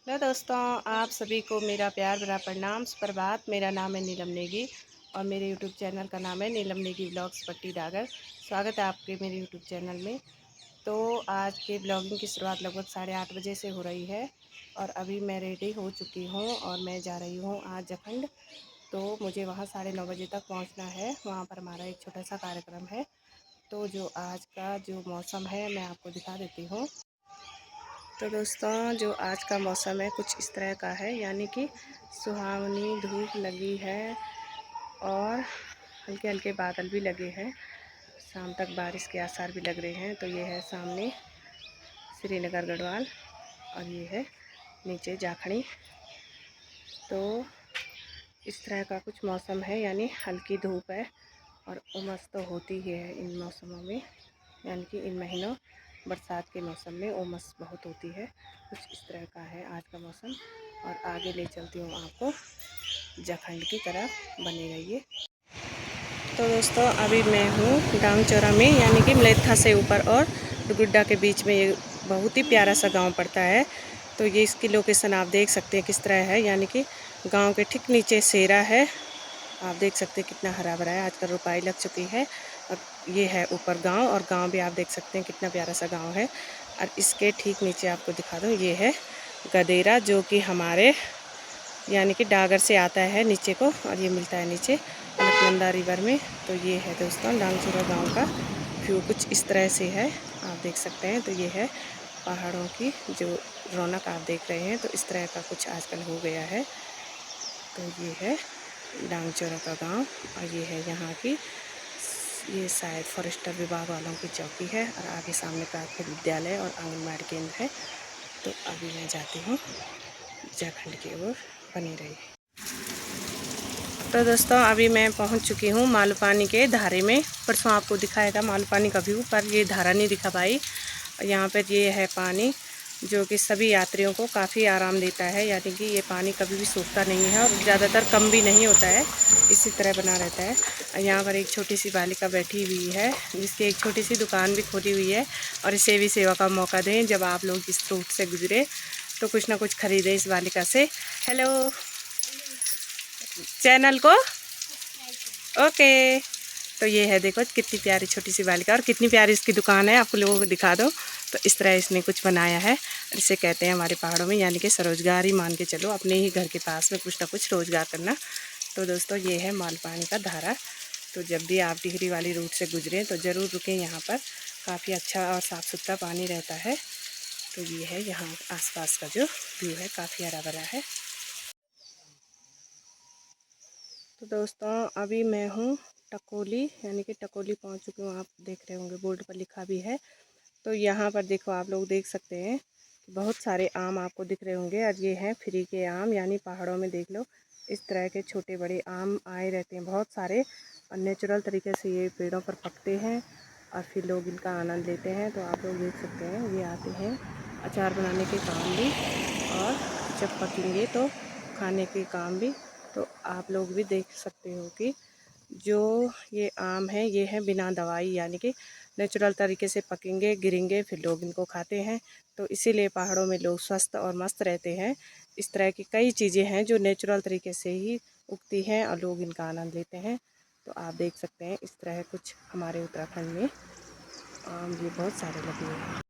Hello दोस्तों, आप सभी को मेरा प्यार भरा प्रणाम सुप्रभात। मेरा नाम है नीलम नेगी और मेरे यूट्यूब चैनल का नाम है नीलम नेगी ब्लॉग्स पट्टी डागर। स्वागत है आपके मेरे यूट्यूब चैनल में। तो आज के ब्लॉगिंग की शुरुआत लगभग 8:30 बजे से हो रही है और अभी मैं रेडी हो चुकी हूँ और मैं जा रही हूँ आज जखंड। तो मुझे वहाँ 9:30 बजे तक पहुँचना है। वहाँ पर हमारा एक छोटा सा कार्यक्रम है। तो जो आज का जो मौसम है मैं आपको दिखा देती हूँ। तो दोस्तों, जो आज का मौसम है कुछ इस तरह का है, यानी कि सुहावनी धूप लगी है और हल्के हल्के बादल भी लगे हैं। शाम तक बारिश के आसार भी लग रहे हैं। तो ये है सामने श्रीनगर गढ़वाल और ये है नीचे जाखड़ी। तो इस तरह का कुछ मौसम है, यानी हल्की धूप है और उमस तो होती ही है इन मौसमों में, यानी कि इन महीनों बरसात के मौसम में उमस बहुत होती है। कुछ इस तरह का है आज का मौसम और आगे ले चलती हूँ आपको जखंड की तरफ। बने रहिए। तो दोस्तों, अभी मैं हूँ डांग चौरा में, यानी कि मलेथा से ऊपर और गुड्डा के बीच में ये बहुत ही प्यारा सा गांव पड़ता है। तो ये इसकी लोकेशन आप देख सकते हैं किस तरह है, यानी कि गांव के ठीक नीचे सेरा है। आप देख सकते हैं कितना हरा भरा है। आजकल रुपाई लग चुकी है और ये है ऊपर गांव, और गांव भी आप देख सकते हैं कितना प्यारा सा गांव है। और इसके ठीक नीचे आपको दिखा दूँ, ये है गदेरा, जो कि हमारे यानी कि डागर से आता है नीचे को और ये मिलता है नीचे अलकनंदा रिवर में। तो ये है दोस्तों डांगचूरा गांव का व्यू कुछ इस तरह से है, आप देख सकते हैं। तो ये है पहाड़ों की जो रौनक आप देख रहे हैं। तो इस तरह का कुछ आजकल हो गया है। तो ये है डांगचौरा का गांव और ये है यहाँ की, ये शायद फॉरेस्टर विभाग वालों की चौकी है और आगे सामने प्राथमिक विद्यालय और आंगनबाड़ी केंद्र है। तो अभी मैं जाती हूँ झारखंड की ओर। बनी रही। तो दोस्तों, अभी मैं पहुँच चुकी हूँ मालूपानी के धारे में। परसों आपको दिखाया था मालूपानी का व्यू, पर ये धारा नहीं दिखा पाई। यहाँ पर ये है पानी जो कि सभी यात्रियों को काफ़ी आराम देता है, यानी कि ये पानी कभी भी सूखता नहीं है और ज़्यादातर कम भी नहीं होता है, इसी तरह बना रहता है। यहाँ पर एक छोटी सी बालिका बैठी हुई है जिसकी एक छोटी सी दुकान भी खोली हुई है। और इसे भी सेवा का मौका दें, जब आप लोग इस रूट से गुजरे तो कुछ ना कुछ खरीदें इस बालिका से। हेलो, चैनल को ओके। तो ये है, देखो कितनी प्यारी छोटी सी बालिका और कितनी प्यारी इसकी दुकान है, आपको लोगों को दिखा दो। तो इस तरह इसने कुछ बनाया है। इसे कहते हैं हमारे पहाड़ों में, यानी कि स्वरोजगार ही मान के चलो, अपने ही घर के पास में कुछ ना कुछ रोजगार करना। तो दोस्तों, ये है मालपानी का धारा। तो जब भी आप टिहरी वाली रूट से गुजरें तो ज़रूर रुकें यहाँ पर। काफ़ी अच्छा और साफ़ सुथरा पानी रहता है। तो ये है यहाँ आसपास का जो व्यू है, काफ़ी हरा भरा है। तो दोस्तों, अभी मैं हूँ टकोली, यानी कि टकोली पहुँच चुकी हूँ। आप देख रहे होंगे बोर्ड पर लिखा भी है। तो यहाँ पर देखो, आप लोग देख सकते हैं कि बहुत सारे आम आपको दिख रहे होंगे और ये हैं फ्री के आम, यानी पहाड़ों में देख लो इस तरह के छोटे बड़े आम आए रहते हैं बहुत सारे, और नेचुरल तरीके से ये पेड़ों पर पकते हैं और फिर लोग इनका आनंद लेते हैं। तो आप लोग देख सकते हैं ये आते हैं अचार बनाने के काम भी, और जब पकेंगे तो खाने के काम भी। तो आप लोग भी देख सकते हो कि जो ये आम है ये है बिना दवाई, यानी कि नेचुरल तरीके से पकेंगे, गिरेंगे, फिर लोग इनको खाते हैं। तो इसीलिए पहाड़ों में लोग स्वस्थ और मस्त रहते हैं। इस तरह की कई चीज़ें हैं जो नेचुरल तरीके से ही उगती हैं और लोग इनका आनंद लेते हैं। तो आप देख सकते हैं इस तरह कुछ हमारे उत्तराखंड में आम ये बहुत सारे लगे हुए हैं।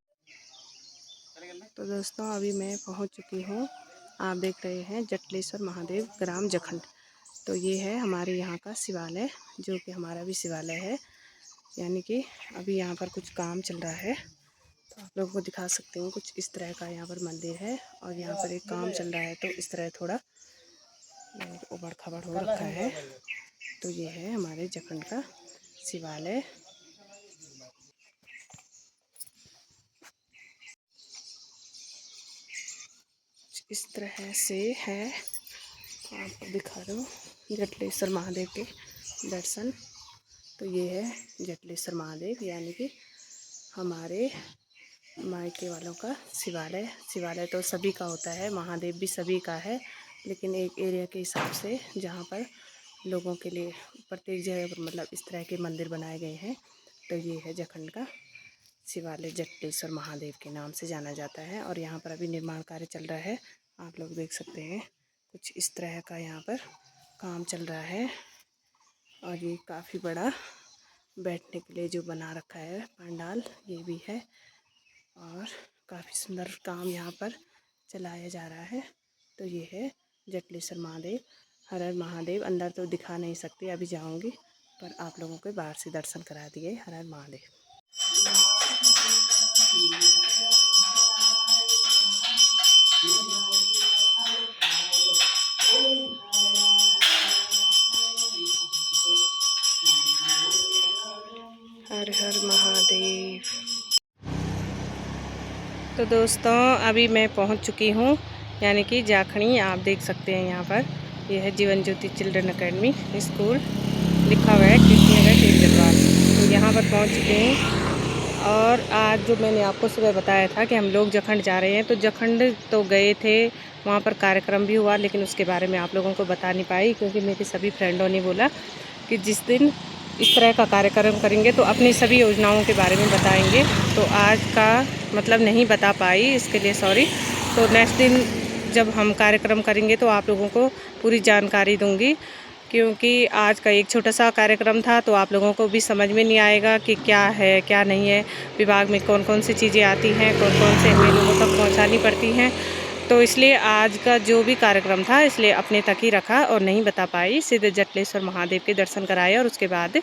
तो दोस्तों, अभी मैं पहुंच चुकी हूं। आप देख रहे हैं जटलेश्वर महादेव ग्राम जखंड। तो ये है हमारे यहाँ का शिवालय, जो कि हमारा भी शिवालय है, यानी कि अभी यहाँ पर कुछ काम चल रहा है। तो आप लोगों को दिखा सकती हूँ कुछ इस तरह का यहाँ पर मंदिर है और यहाँ पर एक काम चल रहा है। तो इस तरह थोड़ा यानी कि उबड़ खबड़ हो रखा है। तो ये है हमारे जखंड का शिवालय। इस तरह से है, आपको दिखा दूँ जटलेश्वर महादेव के दर्शन। तो ये है जटलेश्वर महादेव, यानी कि हमारे मायके वालों का शिवालय। शिवालय तो सभी का होता है, महादेव भी सभी का है, लेकिन एक एरिया के हिसाब से जहाँ पर लोगों के लिए प्रत्येक जगह पर मतलब इस तरह के मंदिर बनाए गए हैं। तो ये है जखंड का शिवालय, जटलेश्वर महादेव के नाम से जाना जाता है और यहाँ पर अभी निर्माण कार्य चल रहा है। आप लोग देख सकते हैं कुछ इस तरह का यहाँ पर काम चल रहा है। और ये काफ़ी बड़ा बैठने के लिए जो बना रखा है पंडाल, ये भी है। और काफ़ी सुंदर काम यहाँ पर चलाया जा रहा है। तो ये है जटलेश्वर महादेव। हर हर महादेव। अंदर तो दिखा नहीं सकती, अभी जाऊंगी, पर आप लोगों को बाहर से दर्शन करा दिए। हर हर महादेव। हर हर महादेव। तो दोस्तों अभी मैं पहुंच चुकी हूं, यानी कि जाखणी। आप देख सकते हैं यहाँ पर यह है Jeevan Jyoti children academy school, लिखा हुआ है कृष्णनगर टेलरवाल। तो यहाँ पर पहुंच चुके हैं। और आज जो मैंने आपको सुबह बताया था कि हम लोग जखंड जा रहे हैं, तो जखंड तो गए थे, वहाँ पर कार्यक्रम भी हुआ, लेकिन उसके बारे में आप लोगों को बता नहीं पाई, क्योंकि मेरे सभी फ्रेंडों ने बोला कि जिस दिन इस तरह का कार्यक्रम करेंगे तो अपनी सभी योजनाओं के बारे में बताएंगे। तो आज का मतलब नहीं बता पाई, इसके लिए सॉरी। तो नेक्स्ट दिन जब हम कार्यक्रम करेंगे तो आप लोगों को पूरी जानकारी दूंगी, क्योंकि आज का एक छोटा सा कार्यक्रम था, तो आप लोगों को भी समझ में नहीं आएगा कि क्या है क्या नहीं है, विभाग में कौन कौन सी चीज़ें आती हैं, कौन कौन से हमें लोगों तक पहुंचानी पड़ती हैं। तो इसलिए आज का जो भी कार्यक्रम था, इसलिए अपने तक ही रखा और नहीं बता पाई। सीधे जटलेश्वर महादेव के दर्शन कराए और उसके बाद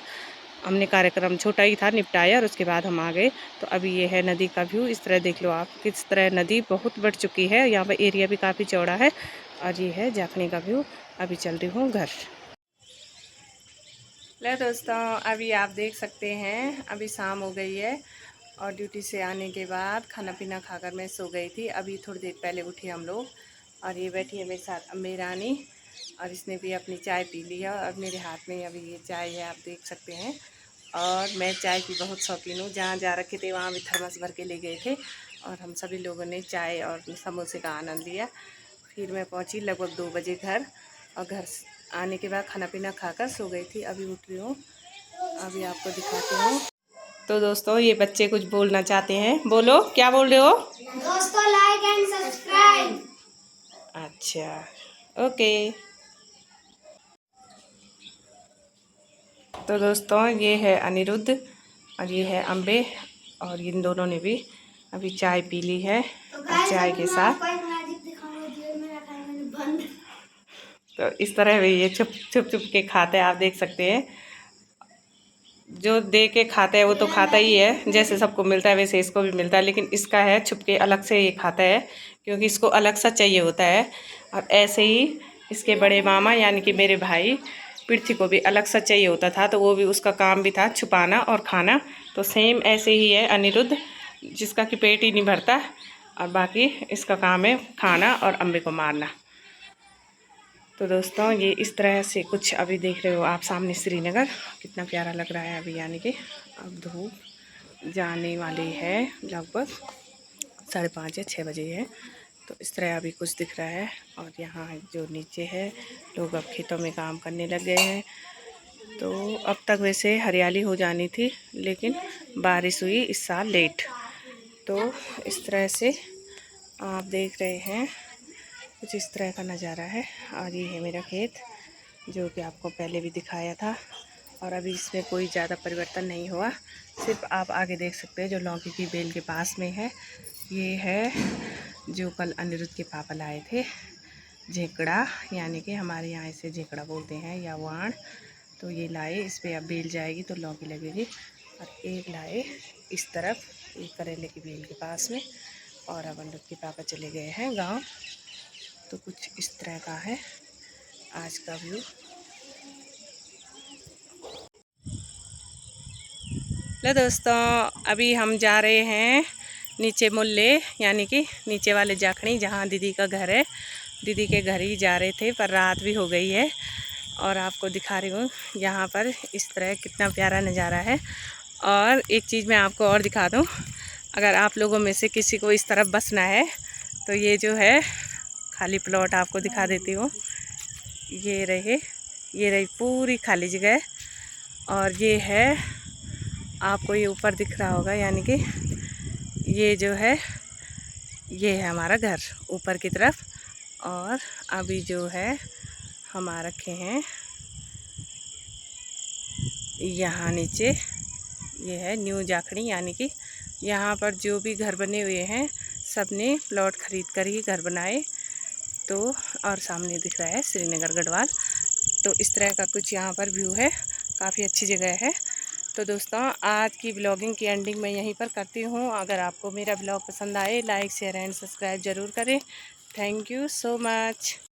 हमने कार्यक्रम छोटा ही था निपटाया, और उसके बाद हम आ गए। तो अभी ये है नदी का व्यू। इस तरह देख लो आप, किस तरह नदी बहुत बढ़ चुकी है। यहाँ पर एरिया भी काफ़ी चौड़ा है। और ये है जाखणी का व्यू। अभी चल रही हूँ घर। ले दोस्तों, अभी आप देख सकते हैं अभी शाम हो गई है, और ड्यूटी से आने के बाद खाना पीना खाकर मैं सो गई थी। अभी थोड़ी देर पहले उठे हम लोग, और ये बैठी है मेरे साथ अम्मी रानी, और इसने भी अपनी चाय पी ली है। और मेरे हाथ में अभी ये चाय है, आप देख सकते हैं। और मैं चाय की बहुत शौकीन हूँ। जहाँ जा रखे थे वहाँ भी थर्मस भर के ले गए थे, और हम सभी लोगों ने चाय और समोसे का आनंद लिया। फिर मैं पहुँची लगभग 2 बजे घर, और घर आने के बाद खाना पीना खाकर सो गई थी। अभी उठ रही हूँ, अभी आपको दिखाती हूँ। तो दोस्तों ये बच्चे कुछ बोलना चाहते हैं, बोलो क्या बोल रहे हो? दोस्तों लाइक एंड सब्सक्राइब। अच्छा, ओके। तो दोस्तों ये है अनिरुद्ध और ये है अम्बे, और इन दोनों ने भी अभी चाय पी ली है। और चाय के साथ तो इस तरह भी ये छुप छुप छुप के खाते हैं, आप देख सकते हैं। जो दे के खाता है वो तो खाता ही है, जैसे सबको मिलता है वैसे इसको भी मिलता है, लेकिन इसका है छुप के अलग से ये खाता है, क्योंकि इसको अलग सा चाहिए होता है। और ऐसे ही इसके बड़े मामा यानी कि मेरे भाई पृथ्वी को भी अलग सा चाहिए होता था, तो वो भी उसका काम भी था छुपाना और खाना। तो सेम ऐसे ही है अनिरुद्ध, जिसका कि पेट ही नहीं भरता, और बाकी इसका काम है खाना और अम्बे को मारना। तो दोस्तों ये इस तरह से कुछ अभी देख रहे हो आप सामने श्रीनगर, कितना प्यारा लग रहा है अभी, यानी कि अब धूप जाने वाली है, लगभग 5:30 या 6 बजे है। तो इस तरह अभी कुछ दिख रहा है। और यहाँ जो नीचे है, लोग अब खेतों में काम करने लग गए हैं। तो अब तक वैसे हरियाली हो जानी थी, लेकिन बारिश हुई इस साल लेट। तो इस तरह से आप देख रहे हैं कुछ इस तरह का नज़ारा है। और ये है मेरा खेत, जो कि आपको पहले भी दिखाया था, और अभी इसमें कोई ज़्यादा परिवर्तन नहीं हुआ। सिर्फ आप आगे देख सकते हैं जो लौकी की बेल के पास में है, ये है जो कल अनिरुद्ध के पापा लाए थे, झेकड़ा, यानी कि हमारे यहाँ इसे झेकड़ा बोलते हैं या वाण। तो ये लाए, इस पर अब बेल जाएगी तो लौकी लगेगी। और एक लाए इस तरफ, एक करेले की बेल के पास में। और अब अनिरुद्ध के पापा चले गए हैं गाँव। तो कुछ इस तरह का है आज का व्यू। लो दोस्तों, अभी हम जा रहे हैं नीचे मुल्ले, यानी कि नीचे वाले जाखणी, जहाँ दीदी का घर है। दीदी के घर ही जा रहे थे, पर रात भी हो गई है। और आपको दिखा रही हूँ यहाँ पर इस तरह कितना प्यारा नज़ारा है। और एक चीज़ मैं आपको और दिखा दूँ, अगर आप लोगों में से किसी को इस तरफ बसना है, तो ये जो है खाली प्लॉट आपको दिखा देती हूँ। ये रही पूरी खाली जगह, और ये है आपको ये ऊपर दिख रहा होगा, यानी कि ये जो है ये है हमारा घर ऊपर की तरफ। और अभी जो है हम आ रखे हैं यहाँ नीचे। ये है न्यू जाखड़ी, यानी कि यहाँ पर जो भी घर बने हुए हैं सब ने प्लॉट ख़रीद कर ही घर बनाए। तो और सामने दिख रहा है श्रीनगर गढ़वाल। तो इस तरह का कुछ यहाँ पर व्यू है, काफ़ी अच्छी जगह है। तो दोस्तों आज की ब्लॉगिंग की एंडिंग मैं यहीं पर करती हूँ। अगर आपको मेरा ब्लॉग पसंद आए लाइक शेयर एंड सब्सक्राइब ज़रूर करें। Thank you so much.